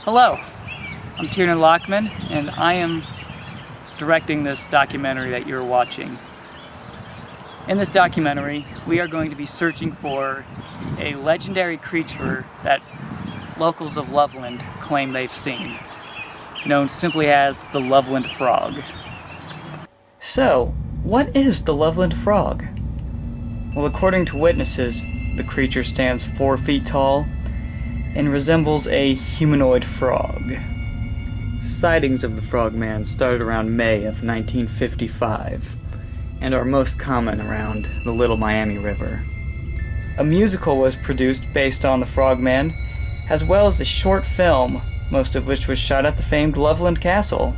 Hello, I'm Tiernan Lockman, and I am directing this documentary that you're watching. In this documentary, we are going to be searching for a legendary creature that locals of Loveland claim they've seen, known simply as the Loveland Frog. So, what is the Loveland Frog? Well, according to witnesses, the creature stands 4 feet tall and resembles a humanoid frog. Sightings of the frogman started around May of 1955 and are most common around the Little Miami River. A musical was produced based on the frogman, as well as a short film, most of which was shot at the famed Loveland Castle.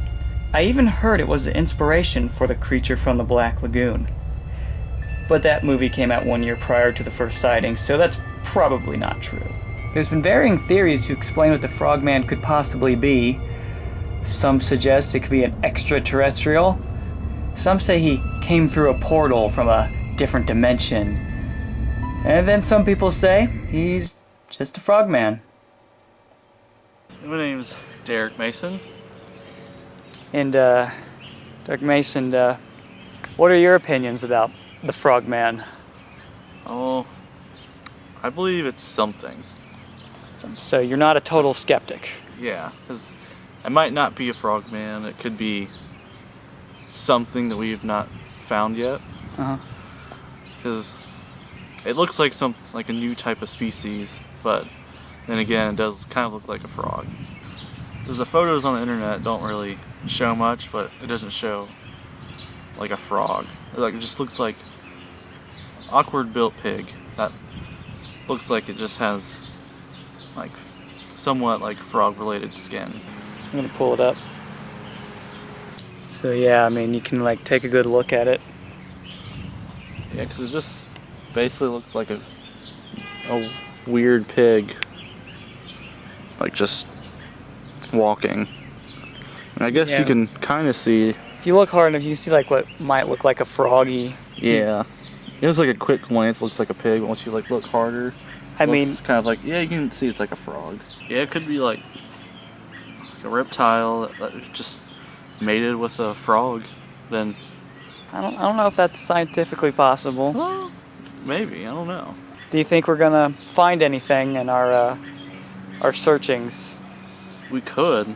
I even heard it was the inspiration for the creature from the Black Lagoon. But that movie came out 1 year prior to the first sighting, so that's probably not true. There's been varying theories to explain what the frogman could possibly be. Some suggest it could be an extraterrestrial. Some say he came through a portal from a different dimension. And then some people say he's just a frogman. My name's Derek Mason. And, Derek Mason, what are your opinions about the frogman? Oh, I believe it's something. So you're not a total skeptic? Yeah, because it might not be a frogman. It could be something that we've not found yet. Because it looks like a new type of species, but then again, it does kind of look like a frog. Because the photos on the internet don't really show much, but it doesn't show like a frog. It just looks like awkward built pig that looks like it just has like somewhat like frog related skin. I'm gonna pull it up. So yeah, I mean, you can like take a good look at it. Yeah, because it just basically looks like a weird pig, like just walking. And I guess you can kind of see. If you look hard enough, you can see like what might look like a froggy. Yeah, it was like a quick glance. It looks like a pig. Once you like look harder, I mean, it's kind of like, yeah, you can see it's like a frog. Yeah, it could be like a reptile that just mated with a frog. Then I don't know if that's scientifically possible. Well, maybe, I don't know. Do you think we're gonna find anything in our searchings? We could.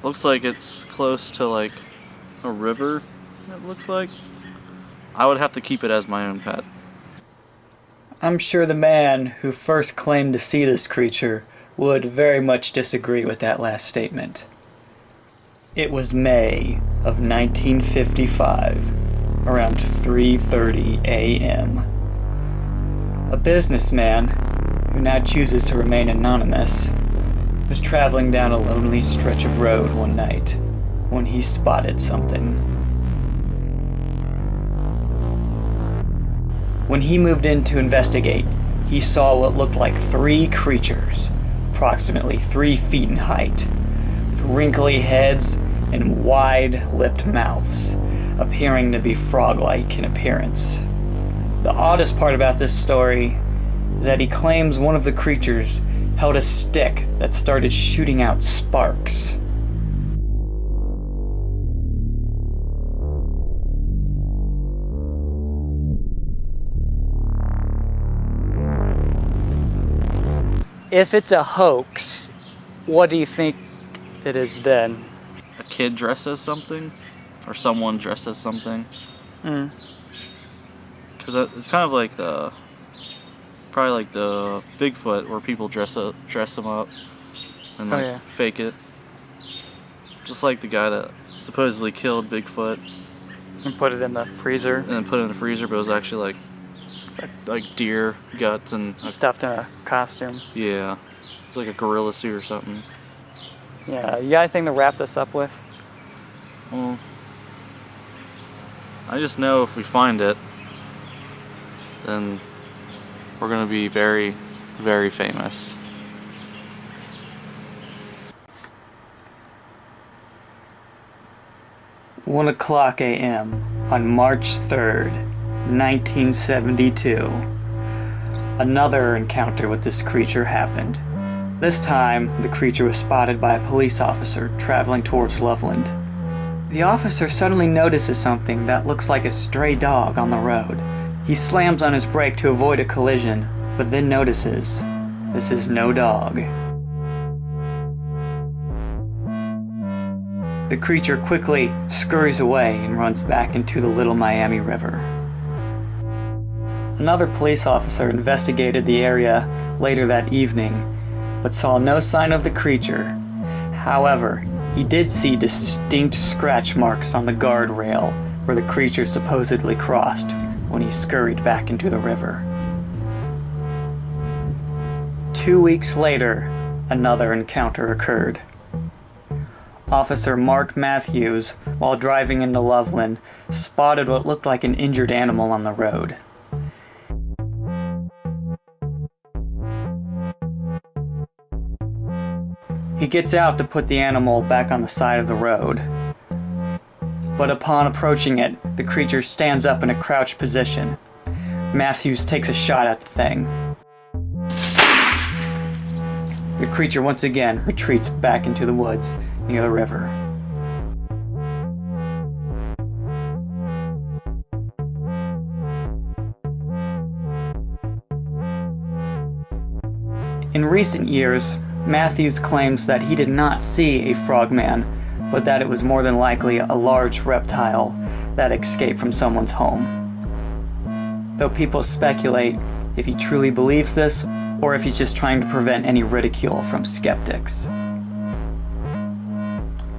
Looks like it's close to like a river. It looks like. I would have to keep it as my own pet. I'm sure the man who first claimed to see this creature would very much disagree with that last statement. It was May of 1955, around 3:30 a.m. A businessman, who now chooses to remain anonymous, was traveling down a lonely stretch of road one night when he spotted something. When he moved in to investigate, he saw what looked like 3 creatures, approximately 3 feet in height, with wrinkly heads and wide-lipped mouths, appearing to be frog-like in appearance. The oddest part about this story is that he claims one of the creatures held a stick that started shooting out sparks. If it's a hoax, what do you think it is then? A kid dressed as something? Or someone dressed as something? Because it's kind of like probably like the Bigfoot where people dress them up and like fake it. Just like the guy that supposedly killed Bigfoot. And put it in the freezer. And then put it in the freezer, but it was actually like deer guts and stuffed in a costume. Yeah, it's like a gorilla suit or something. Yeah, you got anything to wrap this up with? Well, I just know if we find it, then we're gonna be very, very famous. "1 o'clock a.m. on March 3rd, 1972. Another encounter with this creature happened. This time, the creature was spotted by a police officer traveling towards Loveland. The officer suddenly notices something that looks like a stray dog on the road. He slams on his brake to avoid a collision, but then notices this is no dog. The creature quickly scurries away and runs back into the Little Miami River. Another police officer investigated the area later that evening, but saw no sign of the creature. However, he did see distinct scratch marks on the guardrail where the creature supposedly crossed when he scurried back into the river. 2 weeks later, another encounter occurred. Officer Mark Matthews, while driving into Loveland, spotted what looked like an injured animal on the road. He gets out to put the animal back on the side of the road. But upon approaching it, the creature stands up in a crouched position. Matthews takes a shot at the thing. The creature once again retreats back into the woods near the river. In recent years, Matthews claims that he did not see a frogman, but that it was more than likely a large reptile that escaped from someone's home. Though people speculate if he truly believes this, or if he's just trying to prevent any ridicule from skeptics.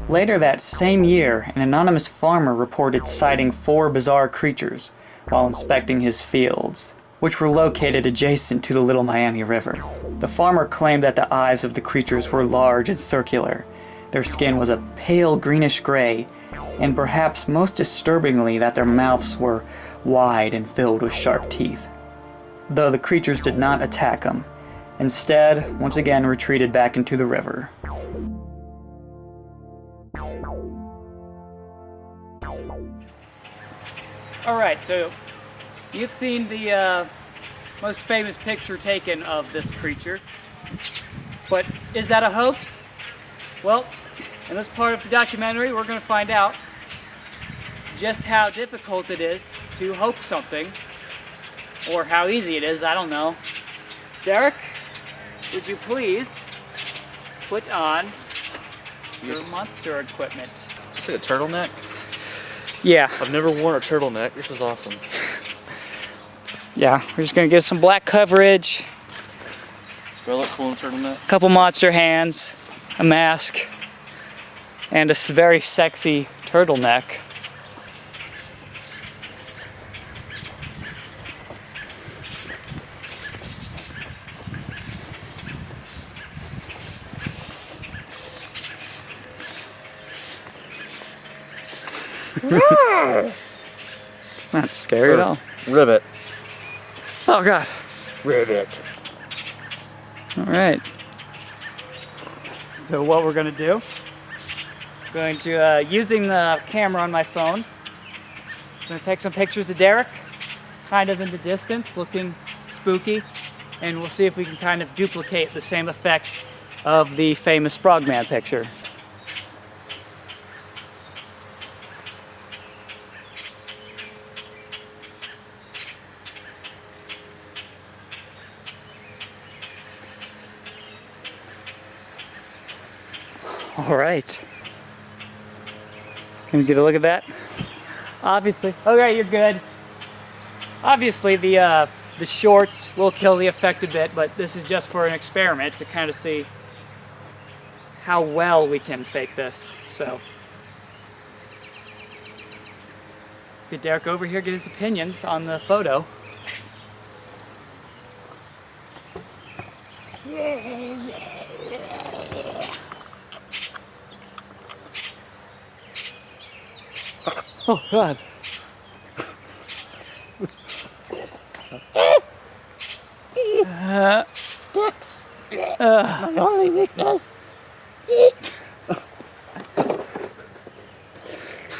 Later that same year, an anonymous farmer reported sighting 4 bizarre creatures while inspecting his fields, which were located adjacent to the Little Miami River. The farmer claimed that the eyes of the creatures were large and circular. Their skin was a pale greenish gray, and perhaps most disturbingly that their mouths were wide and filled with sharp teeth. Though the creatures did not attack him, instead, once again retreated back into the river. Alright, so you've seen the most famous picture taken of this creature, but is that a hoax? Well, in this part of the documentary, we're going to find out just how difficult it is to hoax something, or how easy it is, I don't know. Derek, would you please put on your monster equipment? Is it a turtleneck? Yeah. I've never worn a turtleneck. This is awesome. Yeah, we're just gonna get some black coverage, Do I look cool in a turtleneck? a couple monster hands, a mask, and a very sexy turtleneck. Not scary at all. Ribbit. Oh God. Ribbit. All right. So what we're gonna do, going to, using the camera on my phone, I'm gonna take some pictures of Derek, kind of in the distance, looking spooky, and we'll see if we can kind of duplicate the same effect of the famous Frogman picture. All right. Can you get a look at that? Obviously, okay, you're good. Obviously, the shorts will kill the effect a bit, but this is just for an experiment to kind of see how well we can fake this. So, get Derek over here, get his opinions on the photo. Oh God. Sticks. My only weakness.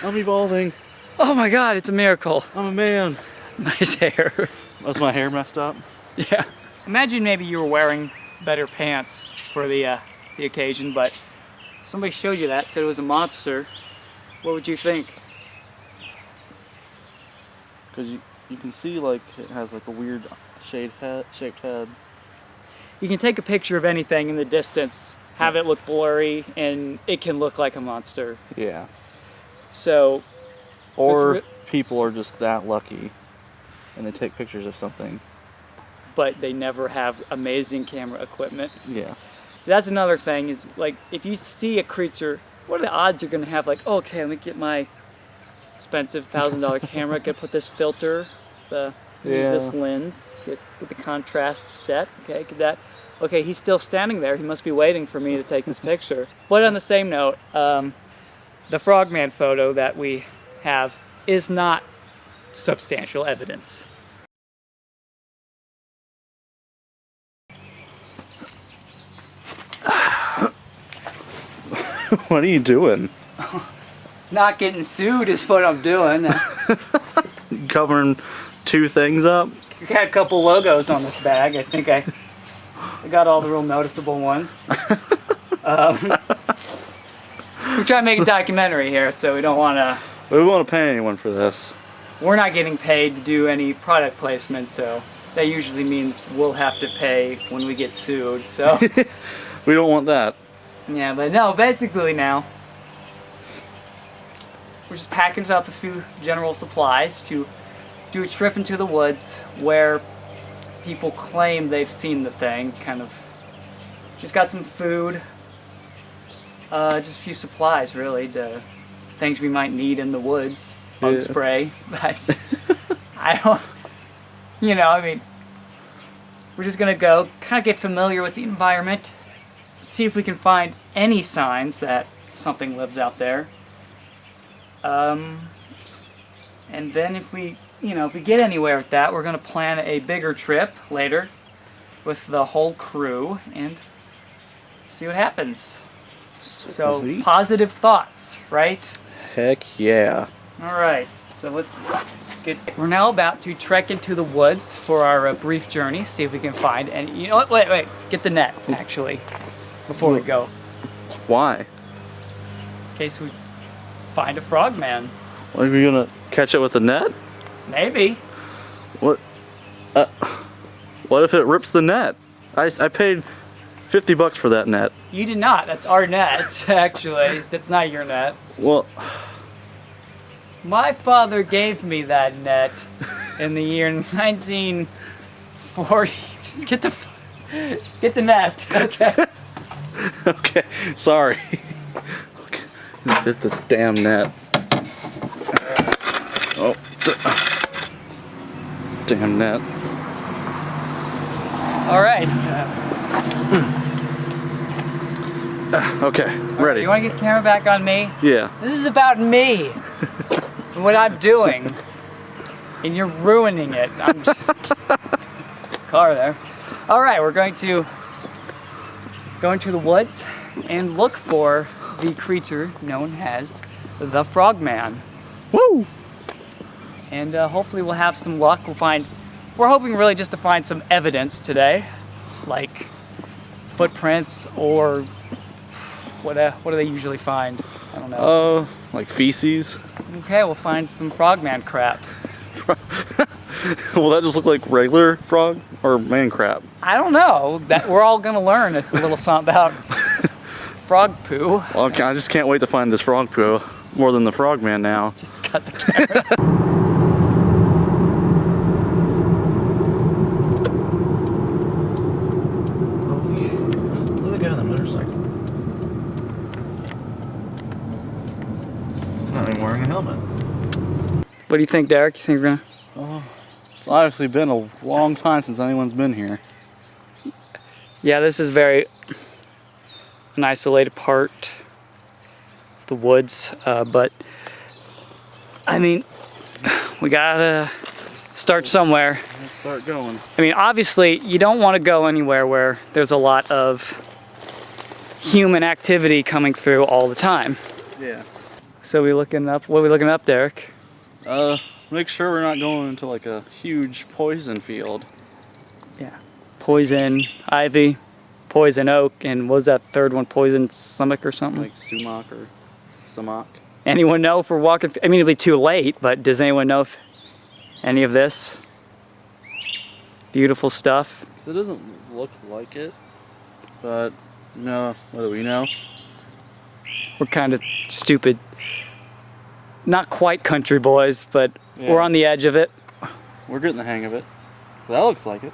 I'm evolving. Oh my God, it's a miracle. I'm a man. Nice hair. Was my hair messed up? Yeah. Imagine maybe you were wearing better pants for the occasion, but somebody showed you that, said it was a monster. What would you think? Because you can see like it has like a weird shaped head. You can take a picture of anything in the distance, have it look blurry, and it can look like a monster. Yeah. So, Or people are just that lucky and they take pictures of something. but they never have amazing camera equipment. Yes. So that's another thing, is like, if you see a creature, what are the odds you're gonna have like, oh, okay, let me get my expensive $1,000 camera, get put this filter, use this lens, get the contrast set, okay, get that. Okay, he's still standing there, he must be waiting for me to take this picture. But on the same note, the Frogman photo that we have is not substantial evidence. What are you doing? Not getting sued is what I'm doing. Covering two things up? I got a couple logos on this bag. I think I got all the real noticeable ones. We're trying to make a documentary here, so we don't want to... We won't pay anyone for this. We're not getting paid to do any product placement, so that usually means we'll have to pay when we get sued, so... We don't want that. Yeah, but no, basically now, we're just packaging up a few general supplies to do a trip into the woods where people claim they've seen the thing, kind of. Just got some food, just a few supplies really, to things we might need in the woods, bug spray, I don't, I mean, we're just gonna go kind of get familiar with the environment, see if we can find any signs that something lives out there. And then if we get anywhere with that, we're going to plan a bigger trip later with the whole crew and see what happens. So, positive thoughts, right? Heck yeah. Alright, so let's get... We're now about to trek into the woods for our brief journey, see if we can find any... You know what? Wait. Get the net, actually, before we go. Why? In case we find a frogman. Are we gonna catch it with the net? Maybe. What? What if it rips the net? I paid $50 for that net. You did not. That's our net, actually. That's not your net. Well, my father gave me that net in the year 1940. Just get the net, okay? Okay, sorry. Okay. Just the damn net. Oh, damn net. All right. Okay, ready. You want to get the camera back on me? Yeah. This is about me and what I'm doing, and you're ruining it. I'm just... Car there. All right, we're going to go into the woods and look for the creature known as the Frogman. Woo! And hopefully we'll have some luck. We're hoping really just to find some evidence today, like footprints or what do they usually find? I don't know. Like feces. Okay, we'll find some Frogman crap. Will that just look like regular frog or man crap? I don't know. That we're all gonna learn a little something about frog poo. Well, I just can't wait to find this frog poo more than the Frogman now. Just got the camera. Oh yeah, look at the guy on the motorcycle. He's not even wearing a helmet. What do you think, Derek? You think we're gonna... It's obviously been a long time since anyone's been here. Yeah, this is an isolated part of the woods, but I mean, we gotta start somewhere. Let's start going. I mean, obviously, you don't want to go anywhere where there's a lot of human activity coming through all the time. Yeah. So what are we looking up, Derek? Make sure we're not going into like a huge poison field. Yeah. Poison, ivy. poison oak, and what was that third one, poison stomach or something? Like sumac or sumac. Anyone know if we're walking? I mean, it'll be too late, but does anyone know if any of this beautiful stuff? So it doesn't look like it, but no, what do we know? We're kind of stupid. Not quite country boys, but Yeah. we're on the edge of it. We're getting the hang of it. That looks like it.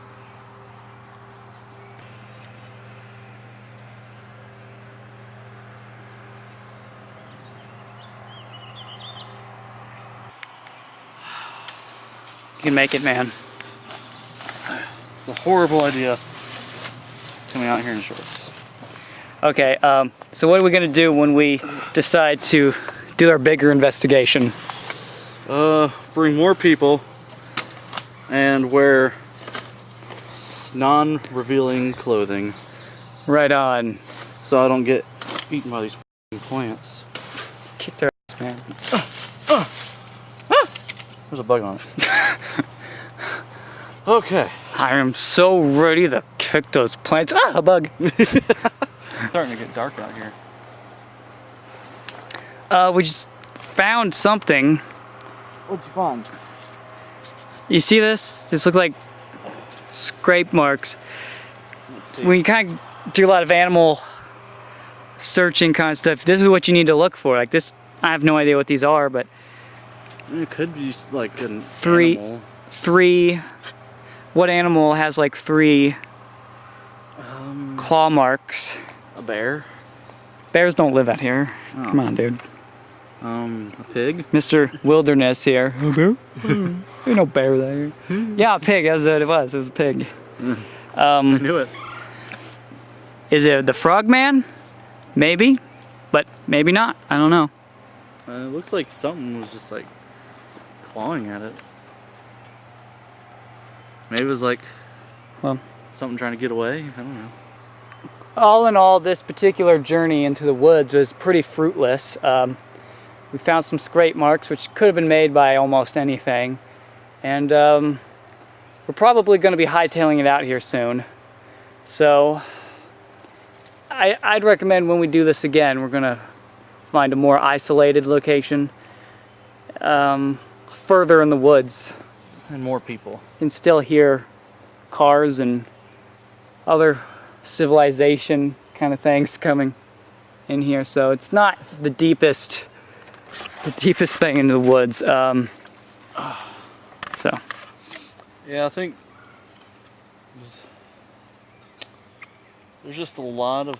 You can make it, man. It's a horrible idea coming out here in shorts. Okay, so what are we gonna do when we decide to do our bigger investigation? Bring more people and wear non-revealing clothing Right on. so I don't get eaten by these f***ing plants. Kick their ass, man. There's a bug on it. Okay. I am so ready to kick those plants. Ah, a bug. It's starting to get dark out here. We just found something. What'd you find? You see this? This looks like scrape marks. Let's see. When you kind of do a lot of animal searching kind of stuff, this is what you need to look for. Like this, I have no idea what these are, but It could be like an Three- animal. what animal has like three claw marks? A bear. Bears don't live out here. Oh. Come on, dude. A pig. Mr. Wilderness here. A bear? There's no bear there. Yeah, a pig. That's what it was. It was a pig. I knew it. Is it the frogman? Maybe, but maybe not. I don't know. It looks like something was just like clawing at it. Maybe it was like Well, something trying to get away. I don't know. all in all, this particular journey into the woods was pretty fruitless. We found some scrape marks, which could have been made by almost anything. And we're probably going to be hightailing it out here soon. So I'd recommend when we do this again, we're going to find a more isolated location further in the woods. And more people. You can still hear cars and other civilization kind of things coming in here. So it's not the deepest thing into the woods. So Yeah, I think there's just a lot of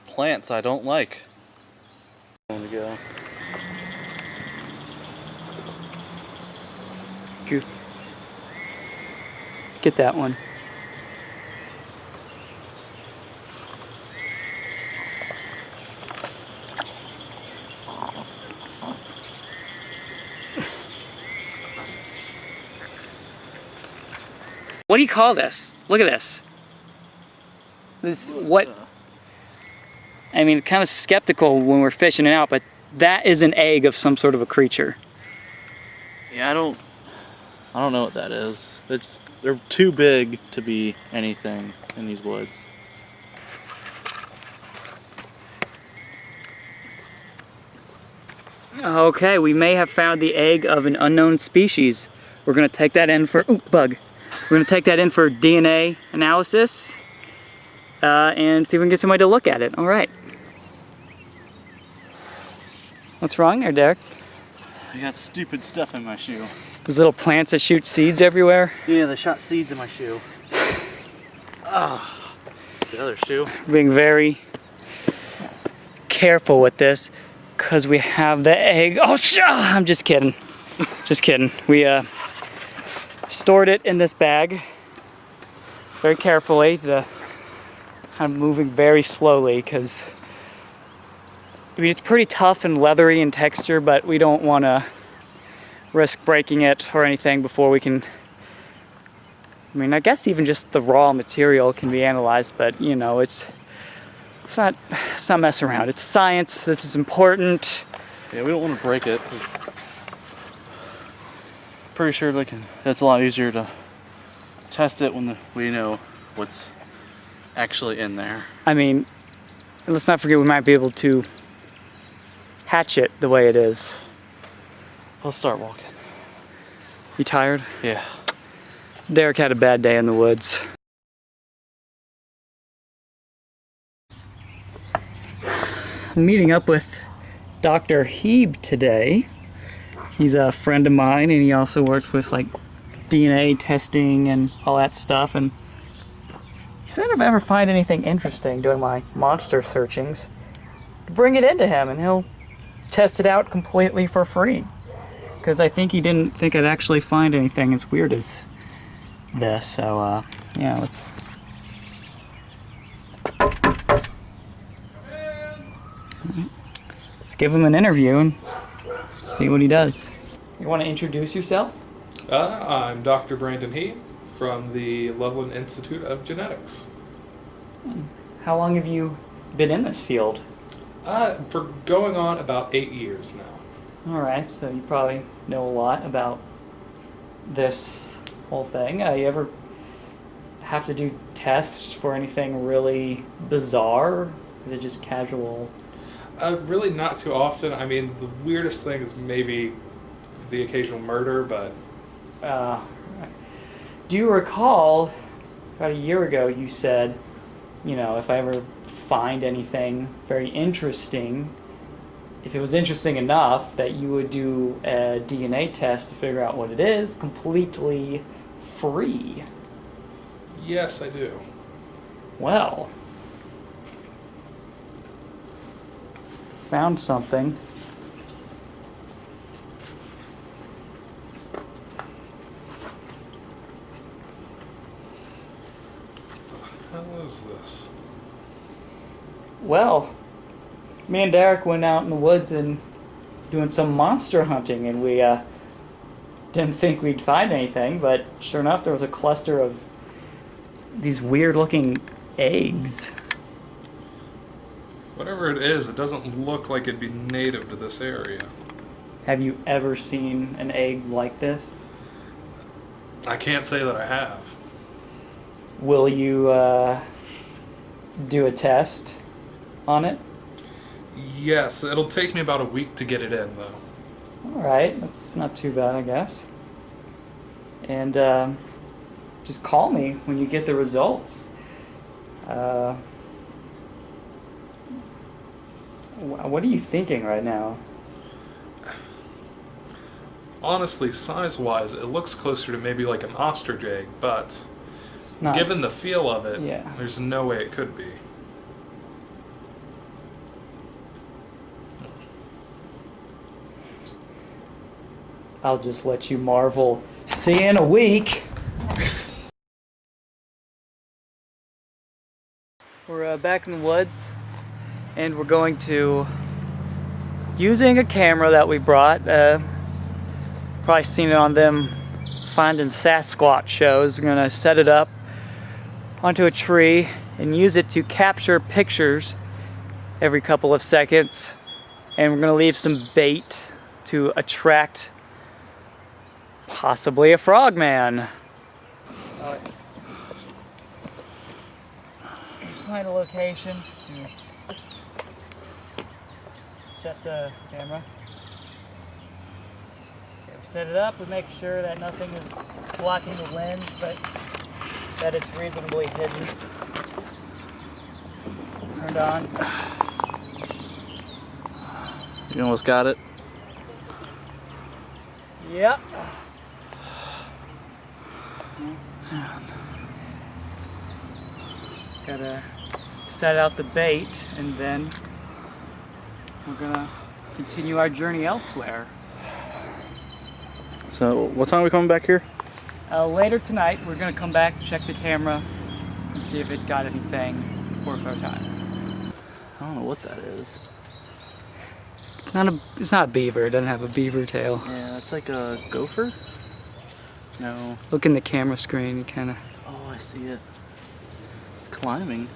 plants I don't like. I want to go. get that one. What do you call this? Look at this. This what? I mean, kind of skeptical when we're fishing it out, but that is an egg of some sort of a creature. Yeah, I don't know what that is. They're too big to be anything in these woods. Okay, we may have found the egg of an unknown species. We're gonna take that in for bug. We're gonna take that in for DNA analysis and see if we can get somebody to look at it. All right. What's wrong there, Derek? I got stupid stuff in my shoe. Those little plants that shoot seeds everywhere. Yeah, they shot seeds in my shoe. The other shoe. Being very careful with this because we have the egg. Oh, I'm just kidding. Just kidding. We stored it in this bag very carefully, kind of moving very slowly because I mean it's pretty tough and leathery in texture, but we don't want to risk breaking it or anything before we can. I mean, I guess even just the raw material can be analyzed, but you know, it's not mess around. It's science. This is important. Yeah, we don't want to break it. Pretty sure it's a lot easier to test it when we know what's actually in there. I mean, let's not forget we might be able to hatch it the way it is. I'll start walking. You tired? Yeah. Derek had a bad day in the woods. I'm meeting up with Dr. Heeb today. He's a friend of mine, and he also works with like DNA testing and all that stuff. And he said if I ever find anything interesting doing my monster searchings, bring it into him and he'll test it out completely for free. Because I think he didn't think I'd actually find anything as weird as this. So, yeah, let's... Let's give him an interview and see what he does. You want to introduce yourself? I'm Dr. Brandon Heap from the Loveland Institute of Genetics. How long have you been in this field? For going on about 8 years now. Alright, so you probably know a lot about this whole thing. You ever have to do tests for anything really bizarre? Or is it just casual? Really not too often. I mean, the weirdest thing is maybe the occasional murder, but... Do you recall, about a year ago, you said, you know, if I ever find anything very interesting, if it was interesting enough, that you would do a DNA test to figure out what it is, completely free. Yes, I do. Well, found something. How is this? Well, me and Derek went out in the woods and doing some monster hunting, and we didn't think we'd find anything, but sure enough there was a cluster of these weird looking eggs. Whatever it is, it doesn't look like it'd be native to this area. Have you ever seen an egg like this? I can't say that I have. Will you do a test on it? Yes, it'll take me about a week to get it in, though. Alright, that's not too bad, I guess. And just call me when you get the results. What are you thinking right now? Honestly, size-wise, it looks closer to maybe like an ostrich egg, but It's not. given the feel of it, Yeah. there's no way it could be. I'll just let you marvel. See you in a week. We're back in the woods, and we're going to, using a camera that we brought, probably seen it on them finding Sasquatch shows. We're gonna set it up onto a tree and use it to capture pictures every couple of seconds, and we're gonna leave some bait to attract possibly a frogman. Find a location to set the camera. Okay, we set it up, we make sure that nothing is blocking the lens, but that it's reasonably hidden. Turned on. You almost got it? Yep. Gotta set out the bait, and then we're gonna continue our journey elsewhere. So, what time are we coming back here? Later tonight, we're gonna come back, check the camera, and see if it got anything worth our time. I don't know what that is. It's not a beaver. It doesn't have a beaver tail. Yeah, it's like a gopher? No. Look in the camera screen. You kind of. Oh, I see it. It's climbing.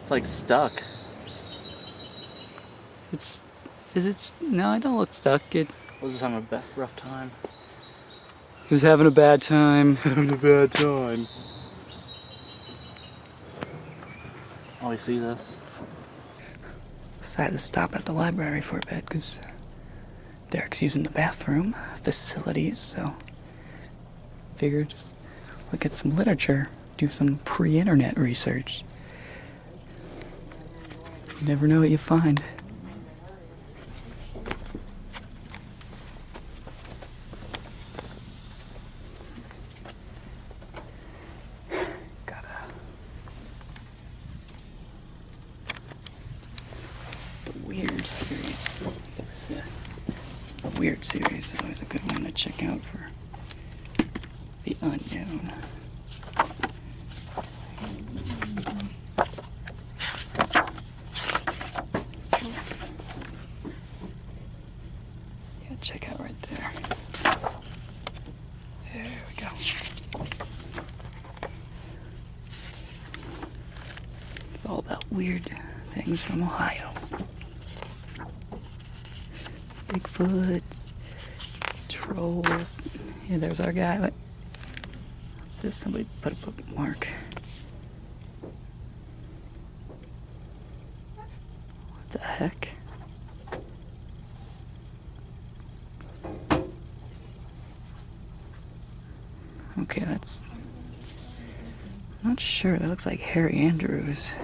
It's like stuck. It's. Is it? No, I don't look stuck. It Was this having a rough time? was having a bad time. Having a bad time. while we see this. Decided to stop at the library for a bit because Derek's using the bathroom facilities, so figured just look at some literature, do some pre-internet research. You never know what you find. Weird series. It's always a weird series is always a good one to check out for the unknown. Yeah, check out right there. There we go. It's all about weird things from Ohio. Bigfoots, trolls. Yeah, there's our guy. What's this? Somebody put a bookmark. What the heck? Okay, that's... I'm not sure. That looks like Harry Andrews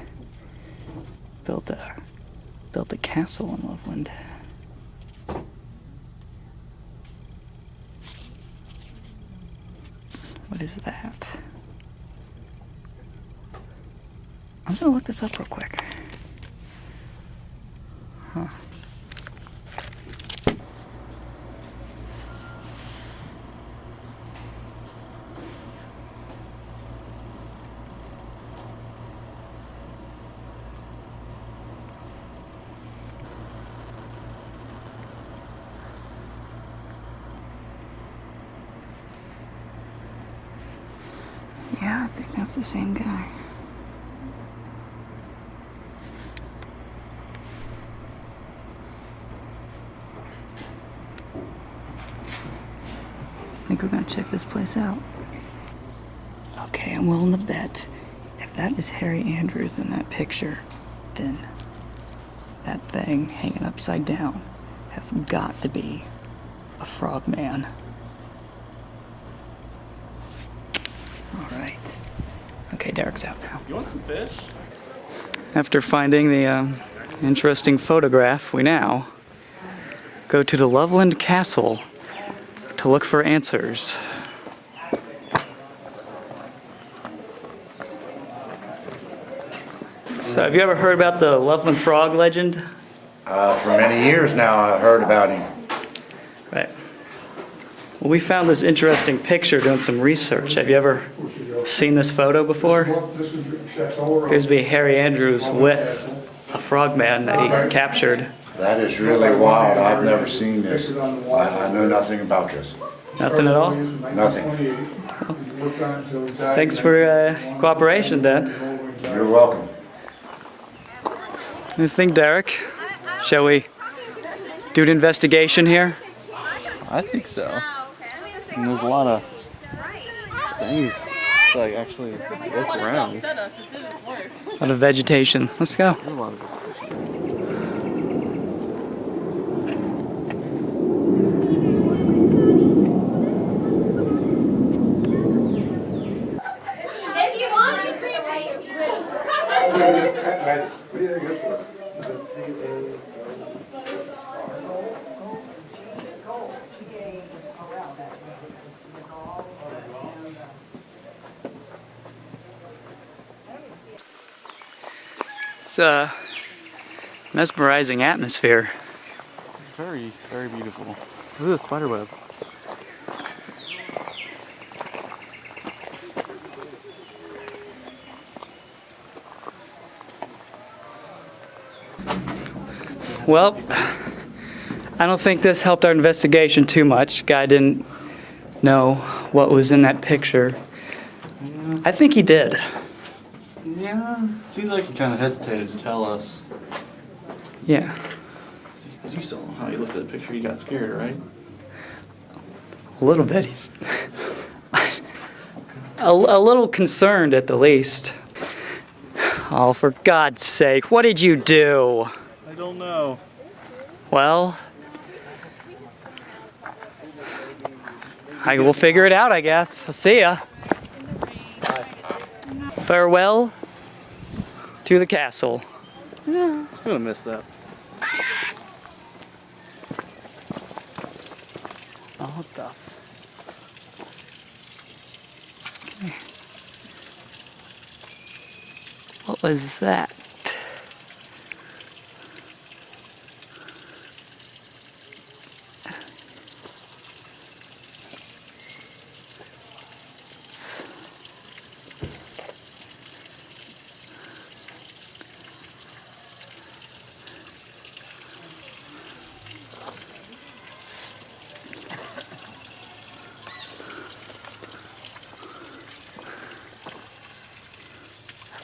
built a castle in Loveland. What is that? I'm gonna look this up real quick. Huh. Yeah, I think that's the same guy. I think we're gonna check this place out. Okay, I'm willing to bet if that is Harry Andrews in that picture, then that thing hanging upside down has got to be a frogman. Alright. Okay, Derek's out now. You want some fish? After finding the interesting photograph, we now go to the Loveland Castle to look for answers. So, have you ever heard about the Loveland Frog legend? For many years now, I heard about him. Right. Well, we found this interesting picture doing some research. Have you ever seen this photo before? Appears to be Harry Andrews with a frogman that he captured. That is really wild. I've never seen this. I know nothing about this. Nothing at all? Nothing. Thanks for cooperation then. You're welcome. What do you think, Derek? Shall we do an investigation here? I think so. And there's a lot of things to like actually look around. A lot of vegetation. Let's go. There's a lot of If you want to create It's a mesmerizing atmosphere. very, very beautiful. Look at the spider web. Well, I don't think this helped our investigation too much. Guy didn't know what was in that picture. I think he did. Yeah. Seems like he kind of hesitated to tell us. Yeah. Because you saw how he looked at the picture, he got scared, right? A little bit. He's a little concerned at the least. Oh, for God's sake, what did you do? I don't know. Well, I will figure it out, I guess. I'll see ya. Farewell to the castle. I'm gonna miss that. Oh, what the f- Okay. What was that?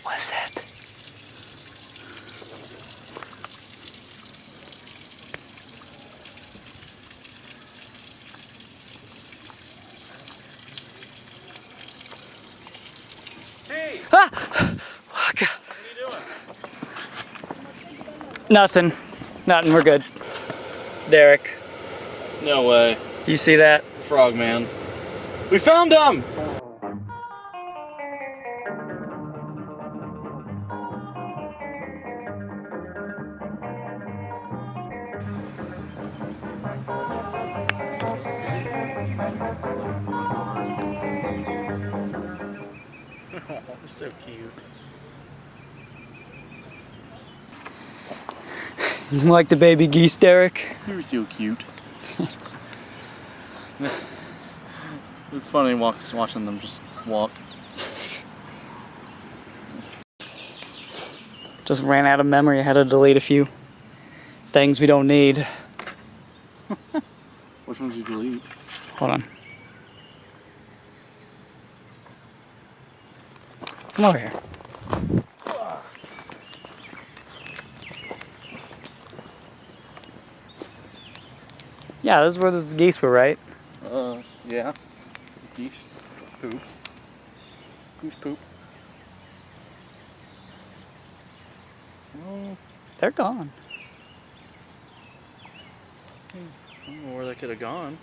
What was that? Hey, Ah! Oh, God. what are you doing? Nothing. Nothing. We're good. Derek, No way. do you see that? Frogman. We found him! They're so cute. You like the baby geese, Derek? You're so cute. It's funny watching them just walk. Just ran out of memory. I had to delete a few things we don't need. Which ones did you delete? Hold on. Come over here. Yeah, this is where the geese were, right? Yeah. Geese poop. Goose poop. Oh, They're gone. I don't know where they could have gone.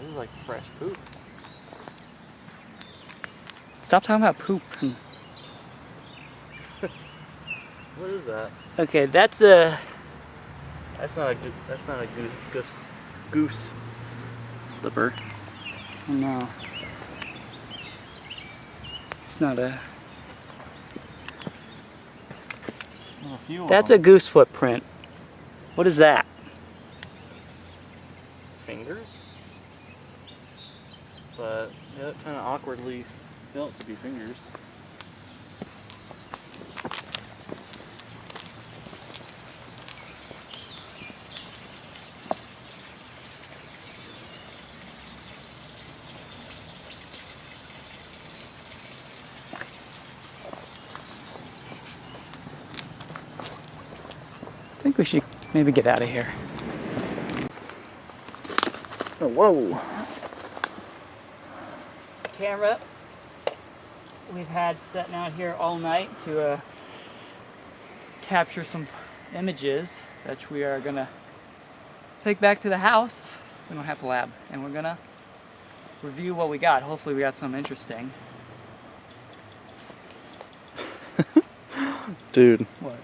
This is like fresh poop. Stop talking about poop. What is that? Okay, that's a... That's not a goose flipper. Oh, no. It's not a... Well, a few of That's a them. goose footprint. What is that? Fingers? But yeah, it kind of awkwardly built to be fingers. I think we should maybe get out of here. Oh, whoa! Camera we've had sitting out here all night to capture some images that we are gonna take back to the house. We don't have a lab, and we're gonna review what we got. Hopefully we got something interesting. Dude, What?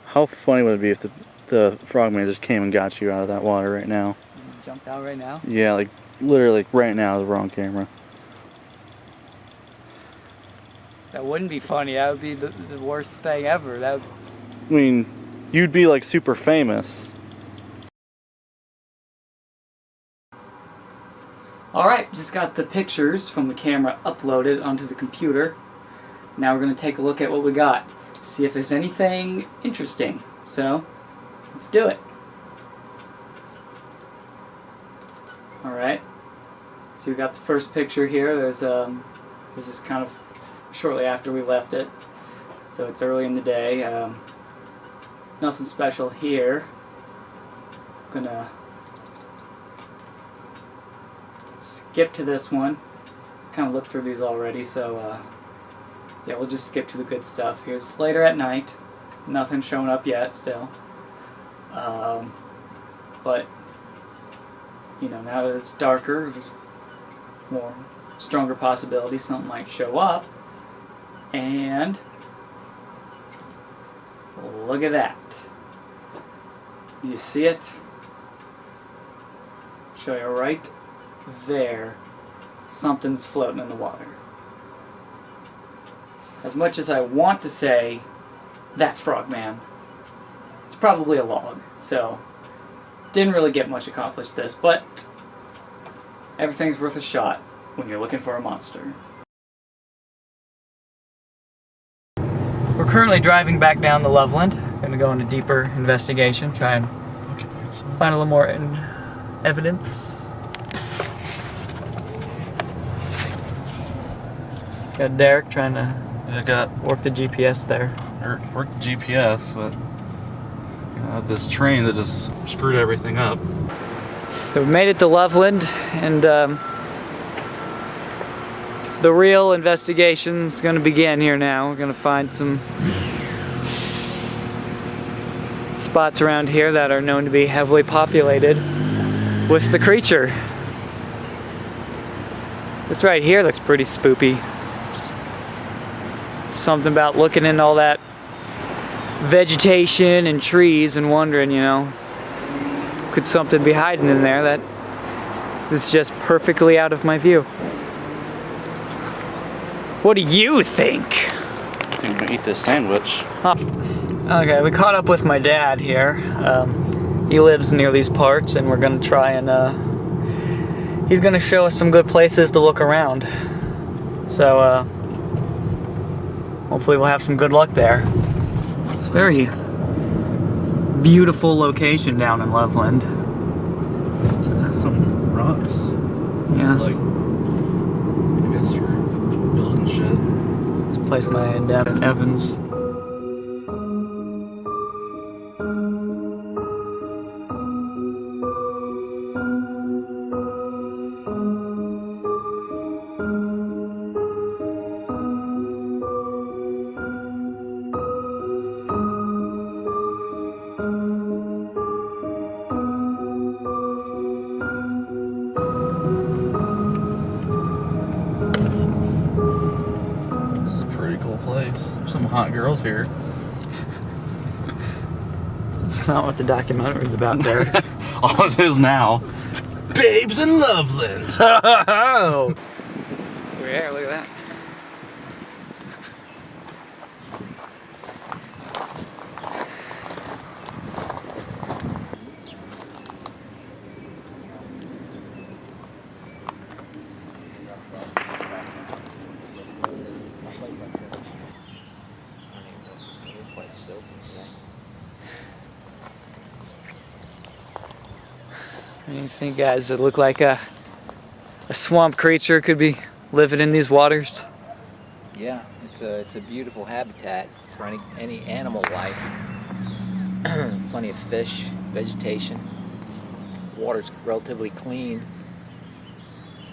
how funny would it be if the frogman just came and got you out of that water right now? You jumped out right now? Yeah, like literally right now the wrong camera. That wouldn't be funny. That would be the worst thing ever. That would... I mean, you'd be like super famous. Alright, just got the pictures from the camera uploaded onto the computer. Now we're going to take a look at what we got. See if there's anything interesting. So, let's do it. Alright. So we got the first picture here. This is kind of shortly after we left it. So it's early in the day. Nothing special here. Gonna skip to this one. Kind of looked through these already, so yeah, we'll just skip to the good stuff. Here's later at night. Nothing showing up yet still. But, you know, now that it's darker, there's more stronger possibility something might show up. And look at that. Do you see it? Show you right there. Something's floating in the water. As much as I want to say, that's Frogman, it's probably a log. So, didn't really get much accomplished this, but everything's worth a shot when you're looking for a monster. We're currently driving back down the Loveland. Gonna go into deeper investigation, try and find a little more evidence. Got Derek trying to work the GPS there. Work the GPS, but this train that just screwed everything up. So we made it to Loveland, and the real investigation's going to begin here now. We're going to find some spots around here that are known to be heavily populated with the creature. This right here looks pretty spoopy. Just something about looking in all that vegetation and trees and wondering, you know, could something be hiding in there that is just perfectly out of my view? What do you think? I'm gonna eat this sandwich. Okay, we caught up with my dad here. He lives near these parts, and we're gonna try and he's gonna show us some good places to look around. So hopefully we'll have some good luck there. It's a very beautiful location down in Loveland. Some rocks. Yeah, Like, I guess for building shit. it's a place my dad Evans. Some hot girls here. It's not what the documentary's about, Derek. All it is now. Babes in Loveland. Oh! Yeah, look at that. What do you think, guys? Does it look like a swamp creature could be living in these waters? Yeah, it's a beautiful habitat for any animal life. Plenty of fish, vegetation. Water's relatively clean.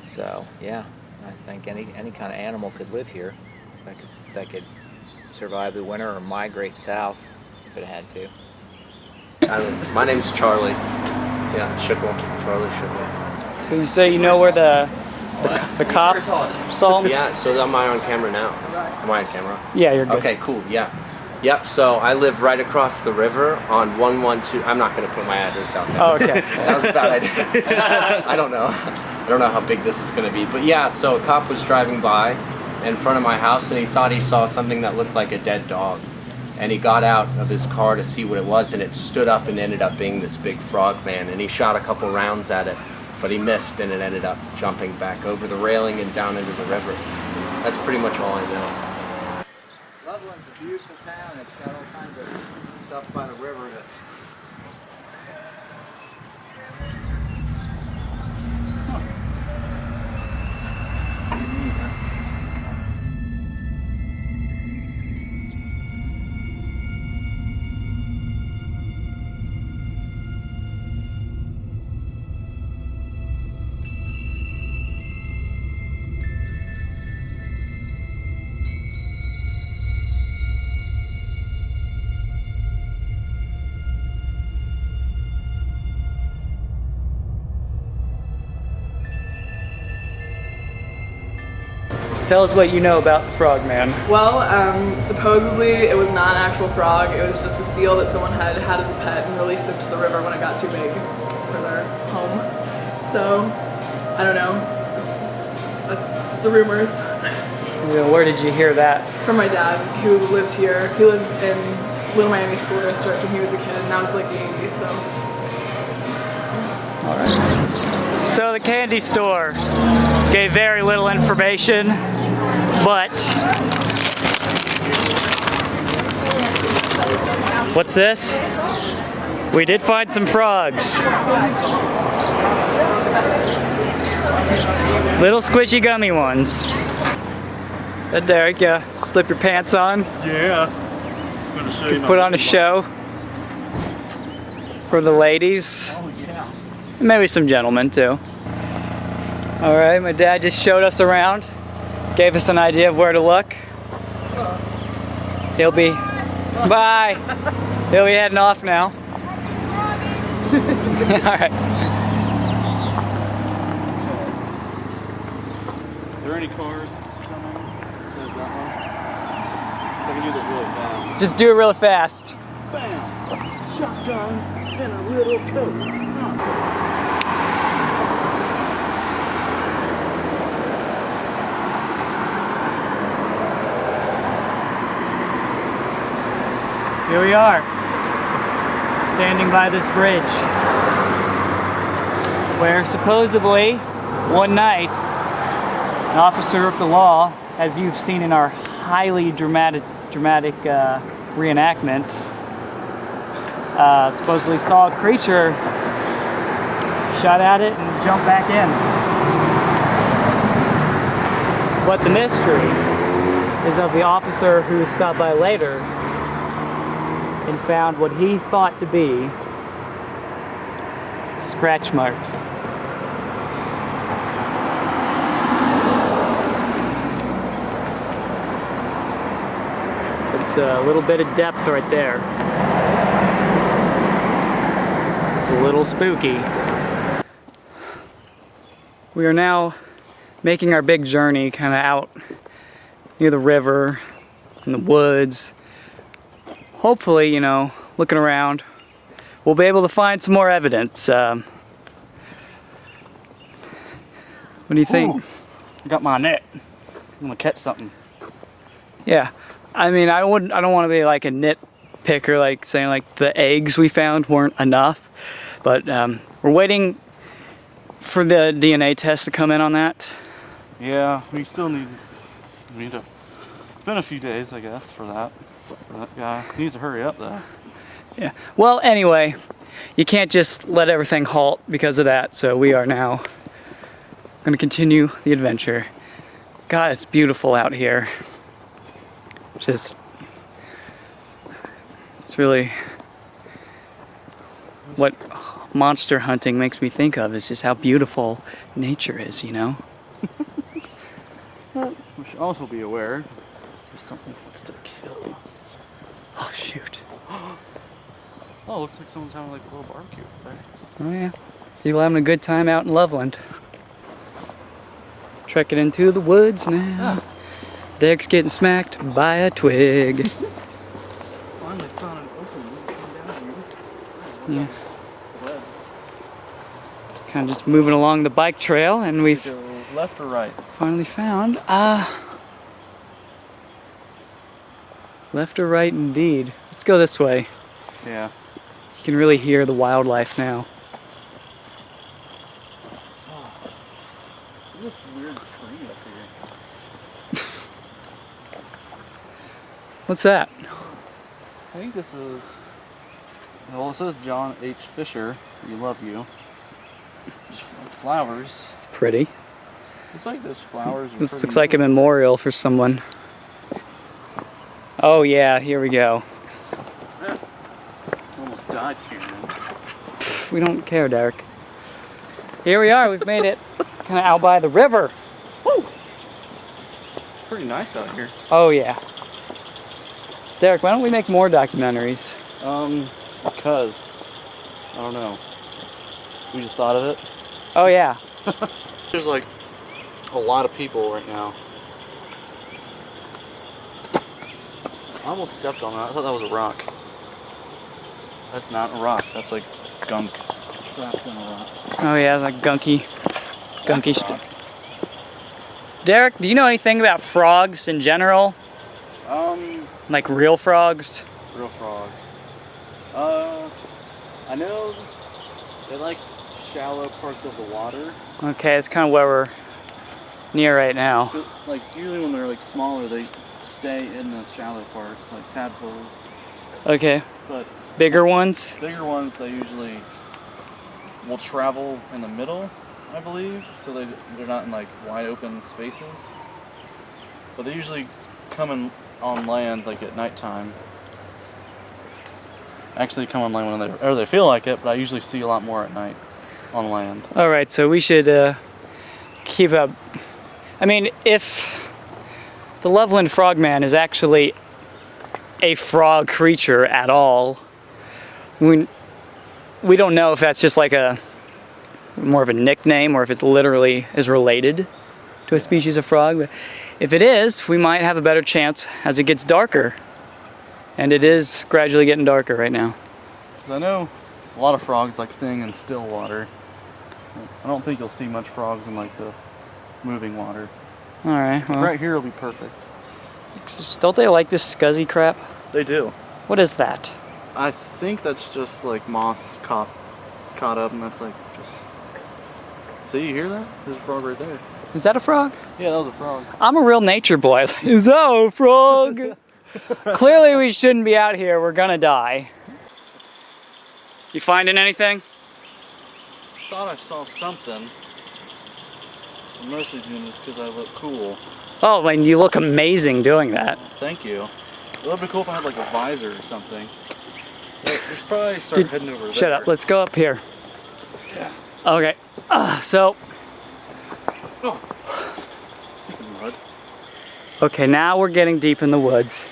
So yeah, I think any kind of animal could live here that could survive the winter or migrate south if it had to. My name's Charlie. Yeah, Schickle. Charlie Schickle. So you say you know where the cop saw him? Yeah, so am I on camera now? Am I on camera? Yeah, you're good. Okay, cool, yeah. Yep, so I live right across the river on 112. I'm not going to put my address out there. Oh, okay. That was a bad idea. I don't know. I don't know how big this is going to be. But yeah, so a cop was driving by in front of my house and he thought he saw something that looked like a dead dog. And he got out of his car to see what it was, and it stood up and ended up being this big frog man. And he shot a couple rounds at it, but he missed, and it ended up jumping back over the railing and down into the river. That's pretty much all I know. Loveland's a beautiful town. It's got all kinds of stuff by the river that Tell us what you know about the frogman. Well, supposedly it was not an actual frog. It was just a seal that someone had had as a pet and released it to the river when it got too big for their home. So, I don't know. That's the rumors. Yeah, where did you hear that? From my dad, who lived here. He lives in Little Miami School District when he was a kid, and that was like the 80s, so. All right. So the candy store gave very little information, but what's this? We did find some frogs. Little squishy gummy ones. Is that Derek? Yeah. Slip your pants on. Yeah. I'm gonna show you. Put on a show for the ladies. Oh yeah. Maybe some gentlemen too. All right, my dad just showed us around, gave us an idea of where to look. He'll be, bye. He'll be heading off now. All right. Are there any cars coming? There's that one. So I can do this really fast. Just do it really fast. Bam! Shotgun and a little coat. Here we are, standing by this bridge, where supposedly one night an officer of the law, as you've seen in our highly dramatic reenactment, supposedly saw a creature, shot at it, and jumped back in. But the mystery is of the officer who stopped by later and found what he thought to be scratch marks. It's a little bit of depth right there. It's a little spooky. We are now making our big journey kind of out near the river, in the woods. Hopefully, you know, looking around, we'll be able to find some more evidence. What do you think? Ooh, I got my net. I'm gonna catch something. Yeah, I mean, I don't want to be like a nitpicker, like saying like the eggs we found weren't enough, but we're waiting for the DNA test to come in on that. Yeah, we still need to. It's been a few days, I guess, for that. That guy needs to hurry up though. Yeah. Well, anyway, you can't just let everything halt because of that. So we are now going to continue the adventure. God, it's beautiful out here. Just, it's really what monster hunting makes me think of, is just how beautiful nature is, you know? We should also be aware there's something that wants to kill us. Oh, shoot. Oh, looks like someone's having like a little barbecue up there. Oh, yeah. People having a good time out in Loveland. Trekking into the woods now. Derek's getting smacked by a twig. Finally found an open. Yeah. Kind of just moving along the bike trail, and we've Go left or right? finally found left or right indeed. Let's go this way. Yeah. You can really hear the wildlife now. This weird tree up here. What's that? I think this is. Well, it says John H. Fisher. We love you. Just flowers. It's pretty. Looks like those flowers. Are This pretty looks like a new. memorial for someone. Oh yeah, here we go. Almost died tearing. We don't care, Derek. Here we are, we've made it kind of out by the river. Woo! Pretty nice out here. Oh yeah. Derek, why don't we make more documentaries? Because I don't know. We just thought of it. Oh yeah. There's like a lot of people right now. I almost stepped on that. I thought that was a rock. That's not a rock. That's like gunk trapped in a rock. Oh yeah, it's like gunky That's a stuff. rock. Derek, do you know anything about frogs in general? Like real frogs? Real frogs. I know they like shallow parts of the water. Okay, it's kind of where we're near right now. But, like usually when they're like smaller, they stay in the shallow parts, like tadpoles. Okay, But bigger ones? bigger ones, they usually will travel in the middle, I believe. So they're not in like wide open spaces. But they usually come in on land like at nighttime. Actually come on land whenever they feel like it, but I usually see a lot more at night on land. All right, so we should keep up. I mean, if the Loveland Frogman is actually a frog creature at all, we don't know if that's just like more of a nickname or if it literally is related to a species of frog. But if it is, we might have a better chance as it gets darker. And it is gradually getting darker right now. 'Cause I know a lot of frogs like staying in still water. I don't think you'll see much frogs in like the moving water. All right, well, Right here will be perfect. don't they like this scuzzy crap? They do. What is that? I think that's just like moss caught up, and that's like just. See, you hear that? There's a frog right there. Is that a frog? Yeah, that was a frog. I'm a real nature boy. Is that a frog? Clearly we shouldn't be out here. We're gonna die. You finding anything? Thought I saw something. I'm mostly doing this because I look cool. Oh, and you look amazing doing that. Thank you. It would be cool if I had like a visor or something. Yeah, we should probably start heading over there. Shut up. Let's go up here. Yeah. Okay. So. Oh. Stupid mud. Okay, now we're getting deep in the woods.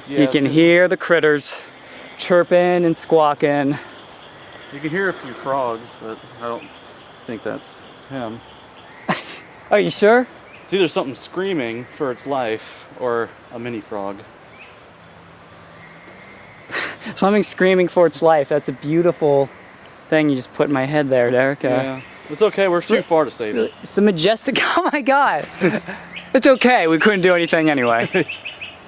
Yeah, You can hear the critters chirping and squawking. You can hear a few frogs, but I don't think that's him. Are you sure? It's either something screaming for its life or a mini frog. Something screaming for its life. That's a beautiful thing you just put in my head there, Derek. Yeah. It's okay, we're too far to save it. It's the majestic. Oh my god. It's okay. We couldn't do anything anyway.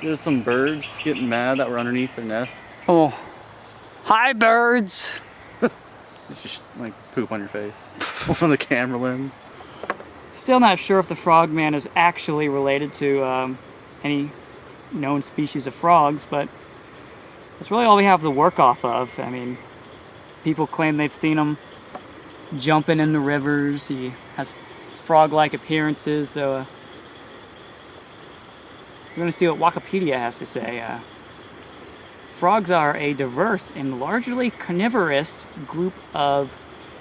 There's some birds getting mad that were underneath their nest. Oh. Hi, birds. It's just like poop on your face. On the camera lens. Still not sure if the frogman is actually related to any known species of frogs, but that's really all we have to work off of. I mean, people claim they've seen him jumping in the rivers. He has frog-like appearances, so we're going to see what Wikipedia has to say. Frogs are a diverse and largely carnivorous group of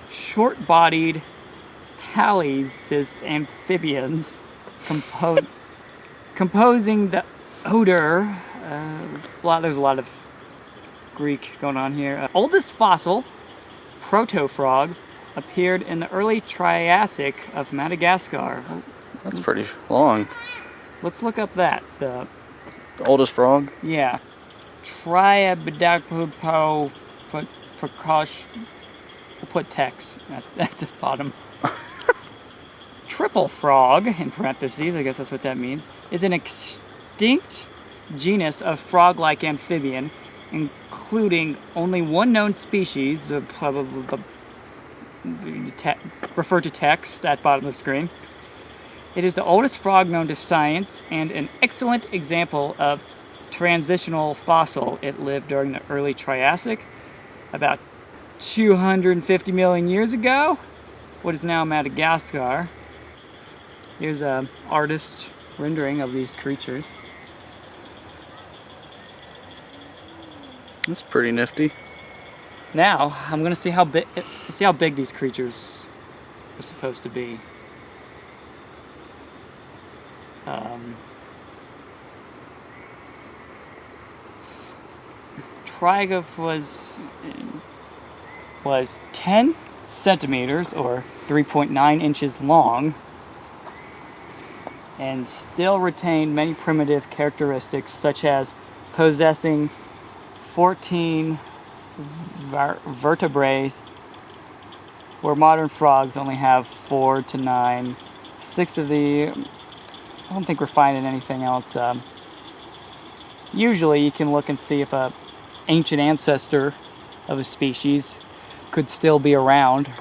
short-bodied thalassian amphibians composing the odor. There's a lot of Greek going on here. Oldest fossil, proto-frog, appeared in the early Triassic of Madagascar. That's pretty long. Let's look up that. The oldest frog? Yeah. Triabidactypo precosh. We'll put text at the bottom. Triple frog, in parentheses, I guess that's what that means, is an extinct genus of frog-like amphibian, including only one known species, refer to text at bottom of the screen. It is the oldest frog known to science and an excellent example of transitional fossil. It lived during the early Triassic, about 250 million years ago, what is now Madagascar. Here's an artist rendering of these creatures. That's pretty nifty. Now I'm gonna see how big these creatures are supposed to be. Trigoph was 10 centimeters or 3.9 inches long, and still retained many primitive characteristics such as possessing 14 vertebrae, where modern frogs only have 4 to 9. 6 of the, I don't think we're finding anything else. Usually you can look and see if a ancient ancestor of a species could still be around,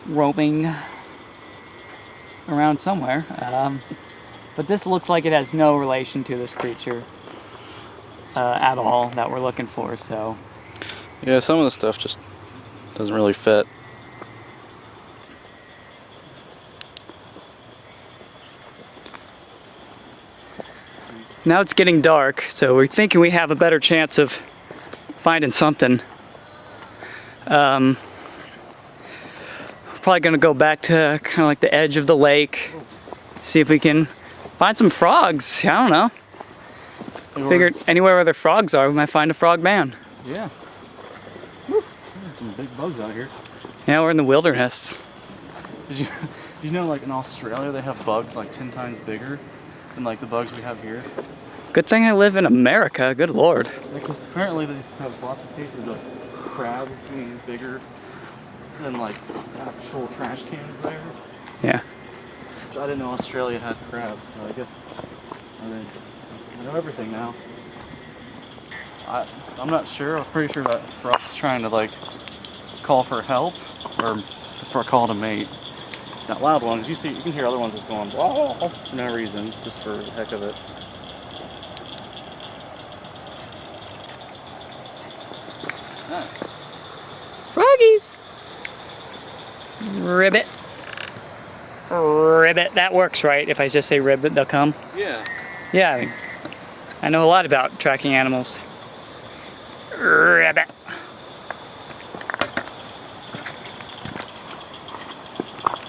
roaming around somewhere. But this looks like it has no relation to this creature at all that we're looking for, so. Yeah, some of the stuff just doesn't really fit. Now it's getting dark, so we're thinking we have a better chance of finding something. We're probably gonna go back to kind of like the edge of the lake, see if we can find some frogs. I don't know. Figured anywhere where the frogs are, we might find a frog man. Yeah. Woo. Some big bugs out here. Yeah, we're in the wilderness. Did you know, like in Australia, they have bugs like 10 times bigger than like the bugs we have here? Good thing I live in America, good lord. Because apparently they have lots of cases of crabs being bigger than like actual trash cans there. Yeah. Which I didn't know Australia had crabs. So I guess I know everything now. I'm not sure. I'm pretty sure that frog's trying to like call for help or for a call to mate. Not loud ones. You can hear other ones just going blah, for no reason, just for the heck of it. Ah. Froggies! Ribbit. Ribbit. That works, right? If I just say ribbit, they'll come? Yeah. Yeah, I mean, I know a lot about tracking animals. Ribbit.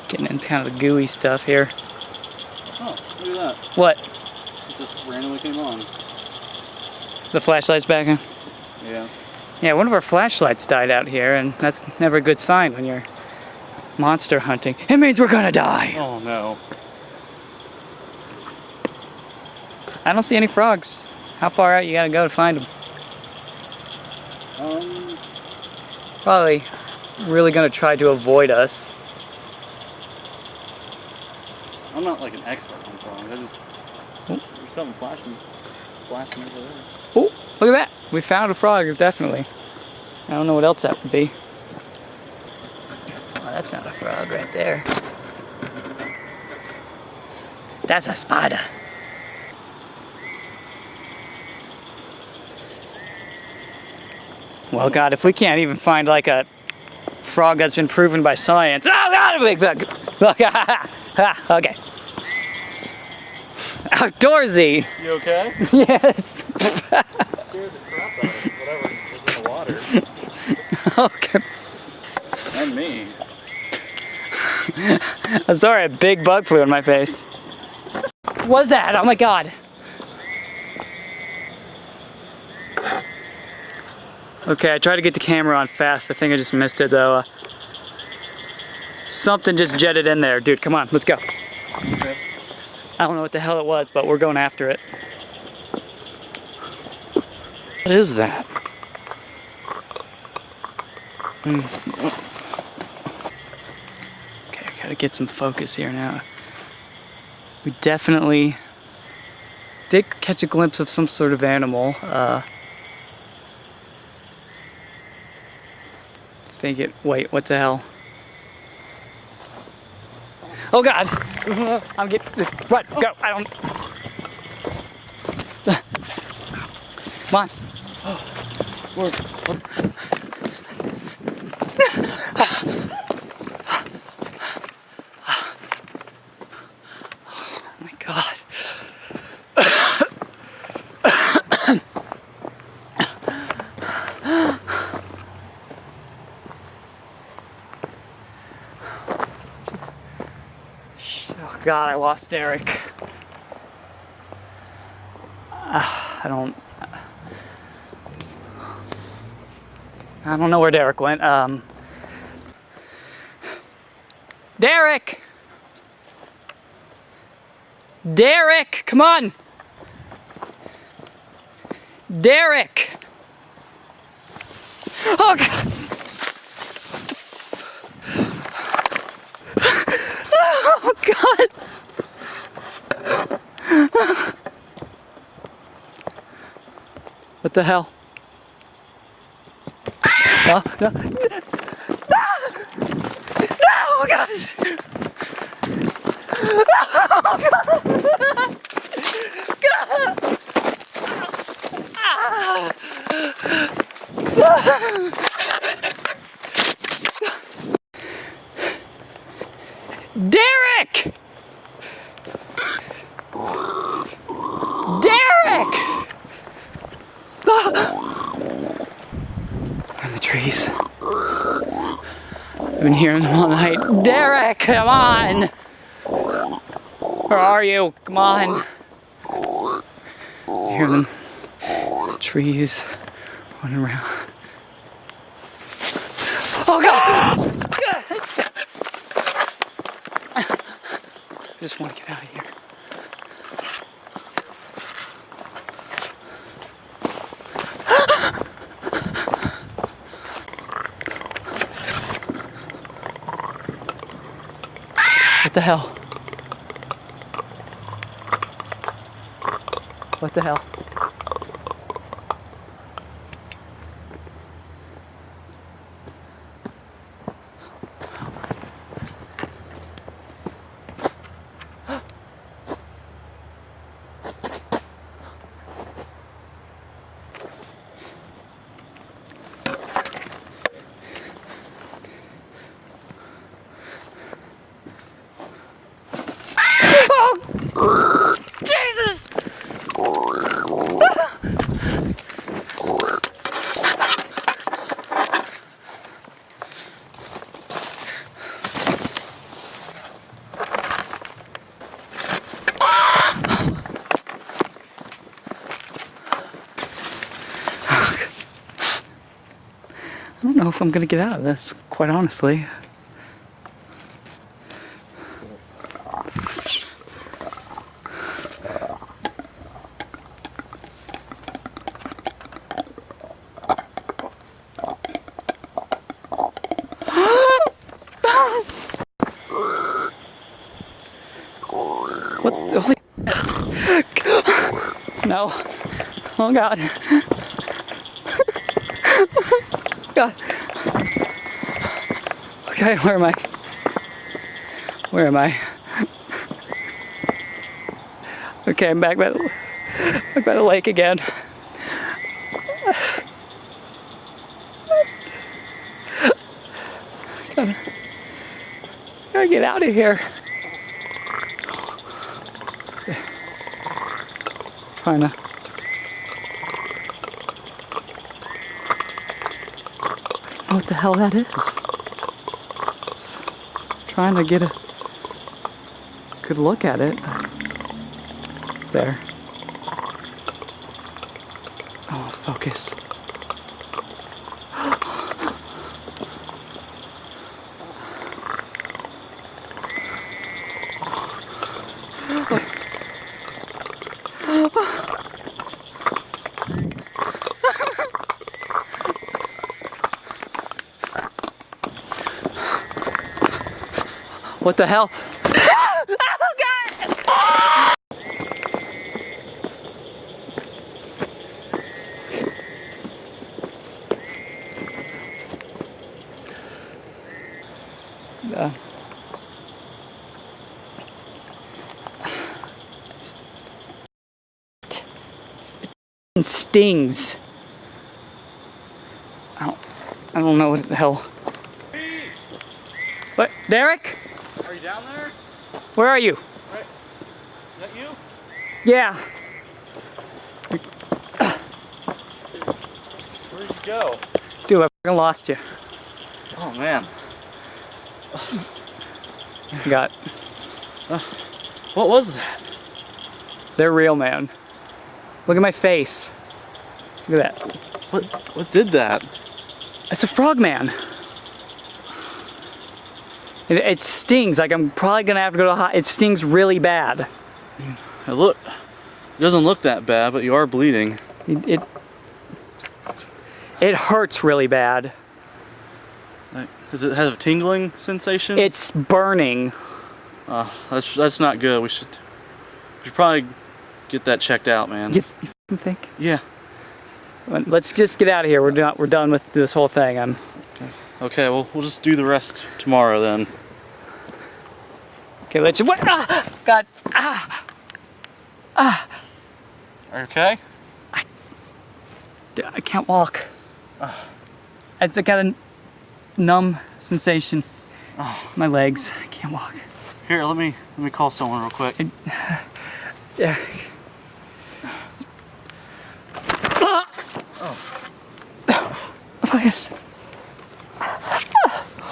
Getting into kind of the gooey stuff here. Oh, look at that. What? It just randomly came on. The flashlight's back on? Yeah. Yeah, one of our flashlights died out here, and that's never a good sign when you're monster hunting. It means we're gonna die! Oh no. I don't see any frogs. How far out you gotta go to find them? Probably really gonna try to avoid us. I'm not like an expert on frogs. I just there's something splashing over there. Oh, look at that! We found a frog, definitely. I don't know what else that would be. Oh, that's not a frog right there. That's a spider. Well, God, if we can't even find like a frog that's been proven by science. Oh, God, a big bug! Okay. Outdoorsy! You okay? Yes! Scared the crap out of whatever is in the water. Okay. And me. I'm sorry, a big bug flew in my face. What was that? Oh my God. Okay, I tried to get the camera on fast. I think I just missed it though. Something just jetted in there. Dude, come on, let's go. Okay. I don't know what the hell it was, but we're going after it. What is that? Okay, I gotta get some focus here now. We definitely did catch a glimpse of some sort of animal. Wait, what the hell? Oh God! I'm getting, run, go, I don't. Come on. Oh my God. Oh God, I lost Derek. I don't know where Derek went. Derek! Derek, come on! Derek! Oh God! Oh God! What the hell? No, no. Oh God! Oh God! Derek! Derek! In the trees. I've been hearing them all night. Derek, come on! Where are you? Come on. I hear them. The trees running around. Oh God! I just want to get out of here. What the hell? What the hell? Oh! Jesus! I don't know if I'm gonna get out of this, quite honestly. What? Holy... No. Oh God. God. Okay, where am I? Where am I? Okay, I'm back by the lake again. Gotta get out of here. Trying to. I don't know what the hell that is. It's trying to get a good look at it. There. Oh, focus. What the hell? Oh God! It stings. I don't know what the hell. What, Derek? Are you down there? Where are you? Right. Is that you? Yeah. Where did you go? Dude, I fucking lost you. Oh man. I got. What was that? They're real, man. Look at my face. Look at that. What did that? It's a frog man. It stings. Like I'm probably gonna have to go to the hospital. It stings really bad. It doesn't look that bad, but you are bleeding. It hurts really bad. Does it have a tingling sensation? It's burning. That's not good. We should probably get that checked out, man. You think? Yeah. Let's just get out of here. We're done with this whole thing. Okay, well, we'll just do the rest tomorrow then. Okay, let's. What? Ah, God. Ah. Ah. Are you okay? I can't walk. I got a numb sensation. My legs. I can't walk. Here, let me call someone real quick. Yeah.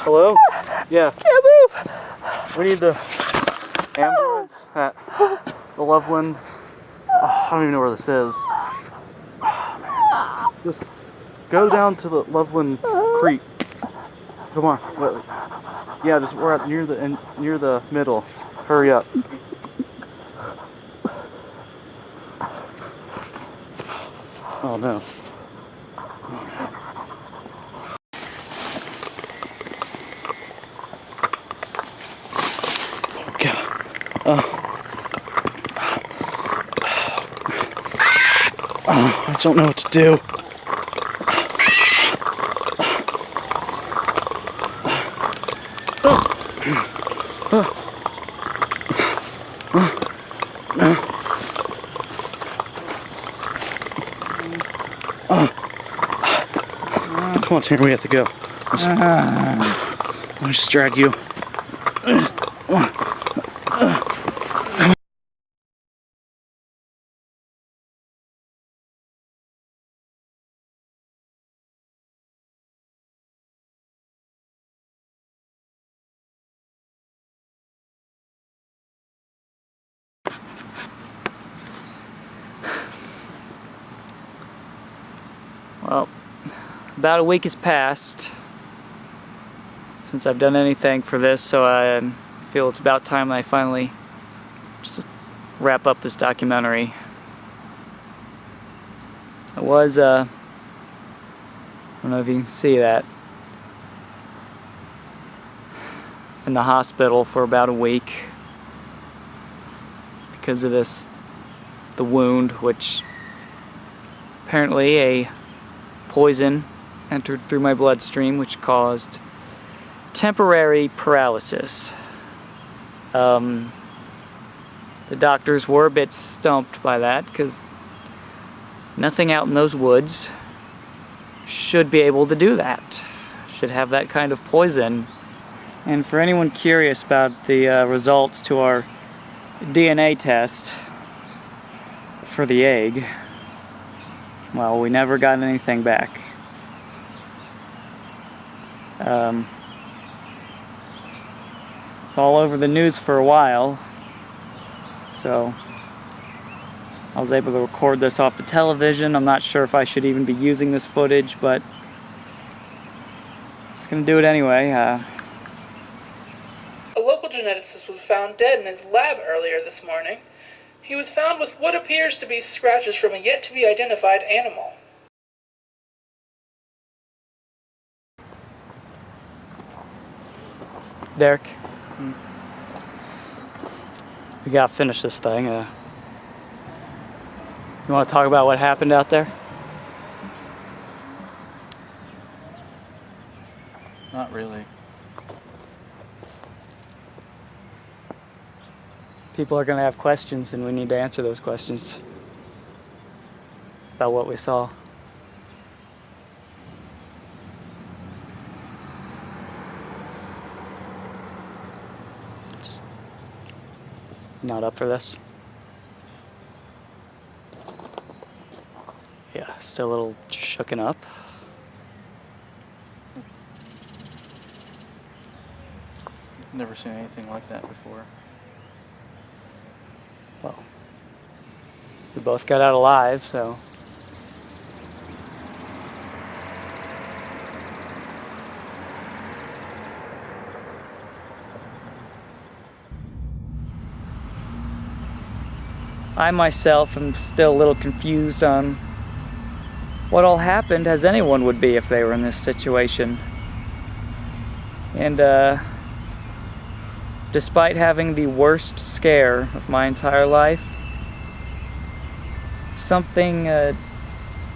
Hello? Yeah. Can't move. We need the ambulance at the Loveland. I don't even know where this is. Just go down to the Loveland Creek. Come on. Wait. Yeah, we're at near the middle. Hurry up. Oh no. I don't know what to do. Come on, Tanner, we have to go. Let me just drag you. Well, about a week has passed since I've done anything for this, so I feel it's about time that I finally just wrap up this documentary. I was, I don't know if you can see that, in the hospital for about a week because of the wound, which apparently a poison entered through my bloodstream, which caused temporary paralysis. The doctors were a bit stumped by that because nothing out in those woods should be able to do that, should have that kind of poison. And for anyone curious about the results to our DNA test for the egg, well, we never got anything back. It's all over the news for a while, so I was able to record this off the television. I'm not sure if I should even be using this footage, but I'm just gonna do it anyway. A local geneticist was found dead in his lab earlier this morning. He was found with what appears to be scratches from a yet-to-be-identified animal. Derek, we gotta finish this thing. You want to talk about what happened out there? Not really. People are gonna have questions, and we need to answer those questions about what we saw. Just not up for this. Yeah, still a little shooken up. Never seen anything like that before. Well, we both got out alive, so. I myself am still a little confused on what all happened as anyone would be if they were in this situation. And despite having the worst scare of my entire life, something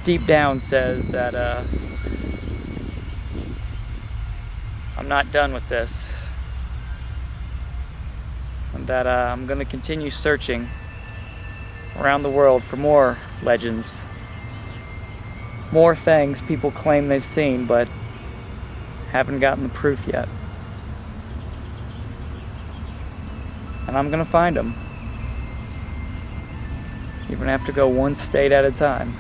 deep down says that I'm not done with this, and that I'm going to continue searching around the world for more legends, more things people claim they've seen but haven't gotten the proof yet. And I'm gonna find them. Even have to go one state at a time.